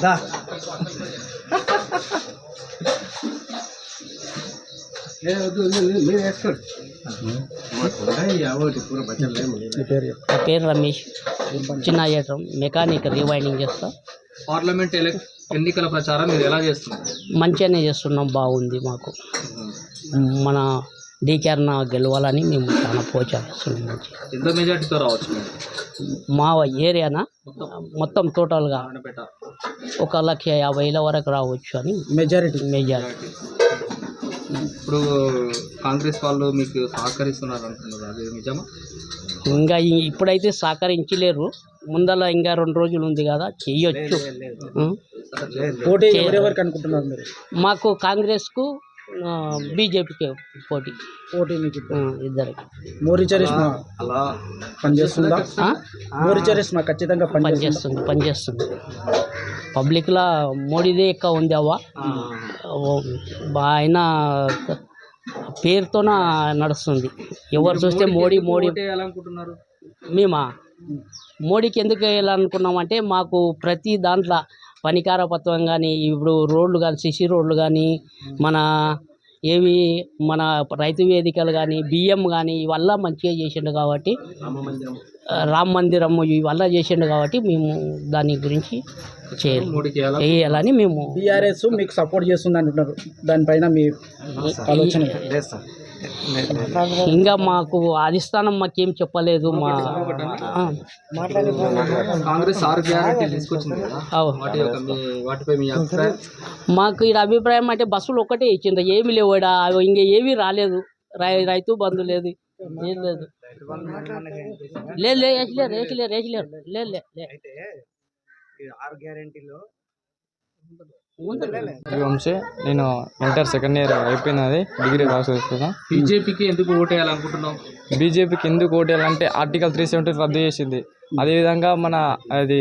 దా పేరు రమేష్, చిన్న చేయటం మెకానిక్ రీవైండింగ్ చేస్తా. పార్లమెంట్ ఎన్నికల ప్రచారం మీరు ఎలా చేస్తున్నారు? మంచిగానే చేస్తున్నాం, బాగుంది. మాకు మన డీకేర్న గెలవాలని మేము చాలా ప్రోత్సహిస్తున్నాం. మంచిగా ఎంత మెజార్టీతో రావచ్చు మా ఏరియానా మొత్తం టోటల్గా ఆనపేట 1,50,000 వరకు రావచ్చు అని మెజారిటీ. ఇప్పుడు కాంగ్రెస్ వాళ్ళు మీకు సహకరిస్తున్నారు అంటున్నారు, అది నిజమా? ఇంకా ఇప్పుడైతే సహకరించలేరు, ముందల ఇంకా 2 రోజులు ఉంది కదా, చెయ్యొచ్చు. పోటీ ఎవరెవరికి అనుకుంటున్నారు మీరు? మాకు కాంగ్రెస్కు బీజేపీకి పోటీ మీకు ఇద్దరికి. మోరీ చరిష్మా అలా పనిచేస్తుందా? మోరీ చరిష్మా ఖచ్చితంగా పనిచేస్తుంది. పబ్లిక్లో మోడీదే ఎక్కువ ఉంది అవ్వ. ఆయన పేరుతోన నడుస్తుంది. ఎవరు చూస్తే మోడీ వేయాలనుకుంటున్నారు. మేమా మోడీకి ఎందుకు వేయాలనుకున్నామంటే మాకు ప్రతి దాంట్లో పనికార పత్రం కానీ, ఇప్పుడు రోడ్లు కానీ, సిసి రోడ్లు కానీ, మన రైతు వేదికలు కానీ, బియ్యం కానీ ఇవల్ల మంచిగా చేసిండు కాబట్టి, రామ మందిరం ఇవల్ల చేసిండు కాబట్టి మేము దాని గురించి చేయాలని మేము. టీఆర్ఎస్ మీకు సపోర్ట్ చేస్తుంది అంటున్నారు, దానిపైన మీ ఆలోచన? ఇంకా మాకు అధిష్టానం మాకేం చెప్పలేదు. కాంగ్రెస్ 6 గ్యారెంటీలు తీసుకొచ్చింది కదా, వాటిపై మీ అభిప్రాయం? మాకు ఇక్కడ అభిప్రాయం అంటే బస్సులు ఒక్కటే ఇచ్చిండ్రు, ఏమి లేవు. ఇంకా ఏమీ రాలేదు. రైతు బంధు లేదు, ఏం లేదు. వంశీ, నేను ఇంటర్ సెకండ్ ఇయర్ అయిపోయినది, డిగ్రీ రాసేస్తున్నా. బీజేపీకి ఎందుకు ఓటేయాలనుకుంటున్నాం? బీజేపీకి ఎందుకు ఓటేయాలంటే ఆర్టికల్ 370 రద్దు చేసింది. అదేవిధంగా మన అది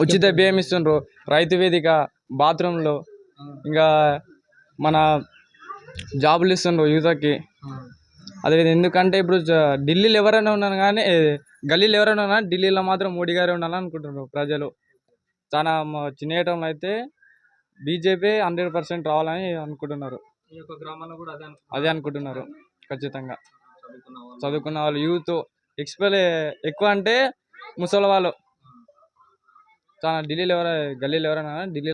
ఉచిత బియ్యం ఇస్తుండ్రు, రైతు వేదిక, బాత్రూంలో, ఇంకా మన జాబులు ఇస్తుండ్రు యువతకి. అదేవిధంగా ఎందుకంటే ఇప్పుడు ఢిల్లీలో ఎవరైనా ఉన్నాను కానీ, గల్లీలో ఎవరైనా ఉన్నా, ఢిల్లీలో మాత్రం మోడీ గారే ఉండాలని అనుకుంటున్నారు ప్రజలు. చాలా చిన్న అయితే బీజేపీ 100% రావాలని అనుకుంటున్నారు. అదే అనుకుంటున్నారు ఖచ్చితంగా. చదువుకున్న వాళ్ళు, యూత్, ఎక్కువ అంటే ముసలి వాళ్ళు చాలా గల్లీలో ఎవరైనా ఢిల్లీ